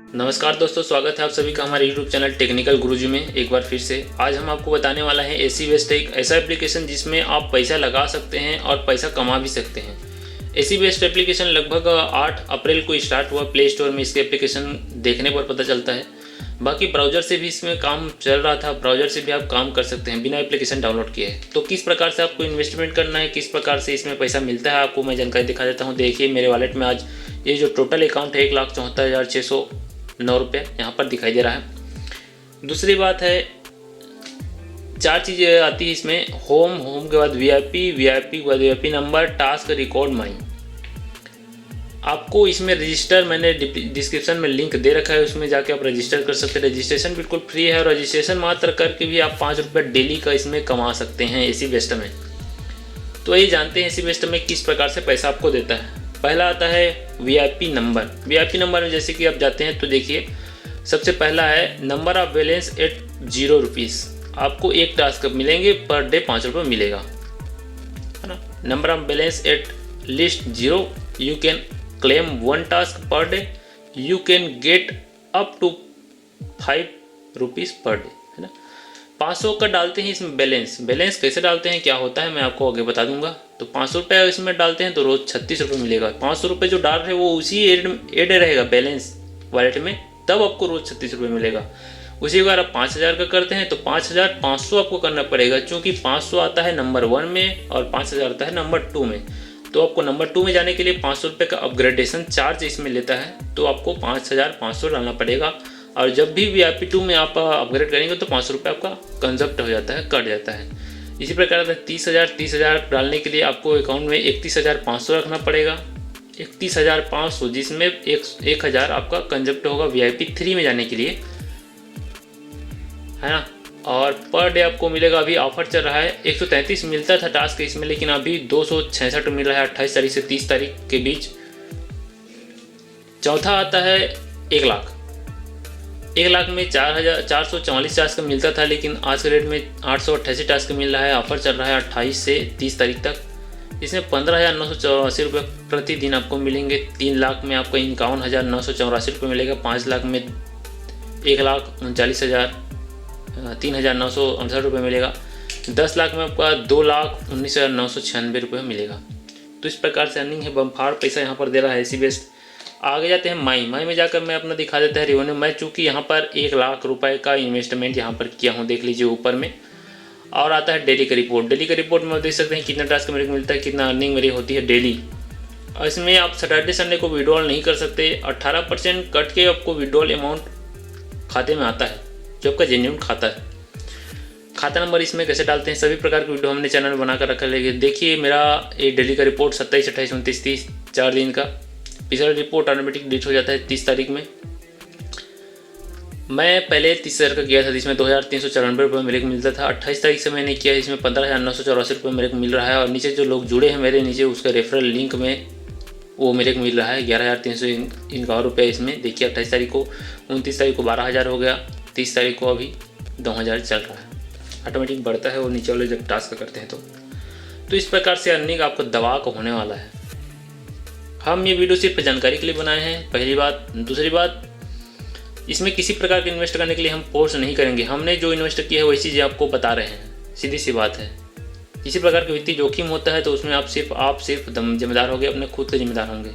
नमस्कार दोस्तों, स्वागत है आप सभी का हमारे YouTube चैनल टेक्निकल गुरुजी में एक बार फिर से। आज हम आपको बताने वाला है एसी वेस्ट, एक ऐसा एप्लीकेशन जिसमें आप पैसा लगा सकते हैं और पैसा कमा भी सकते हैं। एसी वेस्ट एप्लीकेशन लगभग 8 अप्रैल को स्टार्ट हुआ। प्ले स्टोर में इसके एप्लीकेशन देखने पर पता चलता है। बाकी ब्राउज़र से भी इसमें काम चल रहा था, ब्राउज़र से भी आप काम कर सकते हैं बिना एप्लीकेशन डाउनलोड किए। तो किस प्रकार से आपको इन्वेस्टमेंट करना है, किस प्रकार से इसमें पैसा मिलता है, आपको मैं जानकारी दिखा देता हूँ। देखिए मेरे वॉलेट में आज ये जो टोटल अकाउंट है 1,74,609 रुपये यहाँ पर दिखाई दे रहा है। दूसरी बात है, 4 चीज़ें आती है इसमें। होम के बाद वीआईपी के बाद वीआईपी नंबर, टास्क, रिकॉर्ड, माई। आपको इसमें रजिस्टर, मैंने डिस्क्रिप्शन में लिंक दे रखा है, उसमें जाके आप रजिस्टर कर सकते हैं। रजिस्ट्रेशन बिल्कुल फ्री है और रजिस्ट्रेशन मात्र करके भी आप 5 रुपये डेली का इसमें कमा सकते हैं एसी वेस्ट में। तो ये जानते हैं एसी वेस्ट में किस प्रकार से पैसा आपको देता है। पहला आता है वीआईपी नंबर। वीआईपी नंबर में जैसे कि आप जाते हैं तो देखिए सबसे पहला है number of balance at 0 rupees. आपको एक टास्क मिलेंगे, पर डे 5 रुपये मिलेगा, है ना। Number of balance at list 0, you can claim 1 task per day, you can get up to 5 rupees per day, है ना। 500 का डालते हैं इसमें बैलेंस। बैलेंस कैसे डालते हैं, क्या होता है, मैं आपको आगे बता दूंगा। तो 500 रुपये इसमें डालते हैं तो रोज़ 36 रुपये मिलेगा। 500 रुपये जो डाल रहे हैं वो उसी एड रहेगा बैलेंस वॉलेट में, तब आपको रोज़ 36 रुपये मिलेगा। उसी अगर आप 5000 का करते हैं तो 5500 आपको करना पड़ेगा, क्योंकि 500 आता है नंबर 1 में और 5000 आता है नंबर 2 में। तो आपको नंबर 2 में जाने के लिए 500 रुपये का अपग्रेडेशन चार्ज इसमें लेता है, तो आपको 5500 डालना पड़ेगा। और जब भी वीआईपी 2 में आप अपग्रेड करेंगे तो 500 रुपये आपका कंजप्ट हो जाता है, कट जाता है। इसी प्रकार से 30,000 डालने के लिए आपको अकाउंट में 31,500 रखना पड़ेगा। 31,500 जिसमें 1,000 आपका कंजप्ट होगा वीआईपी 3 में जाने के लिए, है ना। और पर डे आपको मिलेगा, अभी ऑफर चल रहा है, 133 मिलता था टास्क इसमें, लेकिन अभी 266 मिल रहा है 28 तारीख से 30 तारीख के बीच। चौथा आता है 1 लाख। 1 लाख में 4,444 टास्क मिलता था, लेकिन आज के रेट में 888 टास्क मिल रहा है। ऑफर चल रहा है 28 से 30 तारीख तक। इसमें 15,984 रुपये प्रतिदिन आपको मिलेंगे। 3 लाख में आपको 51,984 रुपये मिलेगा। 5 लाख में 1,39,3,968 रुपये मिलेगा। 10 लाख में आपका 2,19,996 रुपये मिलेगा। तो इस प्रकार से अर्निंग है, बम्फार पैसा यहाँ पर दे रहा है एसी वेस्ट। आगे जाते हैं माई में जाकर मैं अपना दिखा देता है रेवेन्यू। मैं चूँकि यहाँ पर 1 लाख रुपए का इन्वेस्टमेंट यहाँ पर किया हूँ, देख लीजिए ऊपर में। और आता है डेली का रिपोर्ट। डेली का रिपोर्ट में आप देख सकते हैं कितना टास्क मेरे को मिलता है, कितना अर्निंग मेरी होती है डेली। और इसमें आप सैटरडे संडे को विड्रॉल नहीं कर सकते। 18% कट के आपको विड्रॉल अमाउंट खाते में आता है, जो आपका जेन्युइन खाता है। खाता नंबर इसमें कैसे डालते हैं, सभी प्रकार की वीडियो हमने चैनल में बनाकर रखा है। देखिए मेरा एक डेली का रिपोर्ट 27, 28, 29, 30 4 दिन का। पिछला रिपोर्ट ऑटोमेटिक डिलीट हो जाता है 30 तारीख में। मैं पहले 30,000 का किया था, जिसमें 2,394 रुपये मेरे को मिलता था। 28 तारीख से मैंने किया, इसमें 15,984 रुपये मेरे को मिल रहा है। और नीचे जो लोग जुड़े हैं मेरे नीचे, उसका रेफरल लिंक में वो मेरे को मिल रहा है 11,351 रुपये इसमें। देखिए 28 तारीख को, 29 तारीख को 12,000 हो गया, 30 तारीख को अभी 2,000 चल रहा है। ऑटोमेटिक बढ़ता है वो नीचे वाले जब टास्क करते हैं तो इस प्रकार से अर्निंग आपको दबा को होने वाला है। हम ये वीडियो सिर्फ जानकारी के लिए बनाए हैं, पहली बात। दूसरी बात, इसमें किसी प्रकार के इन्वेस्ट करने के लिए हम फोर्स नहीं करेंगे। हमने जो इन्वेस्ट किया है वही चीज़ें आपको बता रहे हैं, सीधी सी बात है। किसी प्रकार का वित्तीय जोखिम होता है तो उसमें आप सिर्फ जिम्मेदार होंगे, अपने खुद के जिम्मेदार होंगे।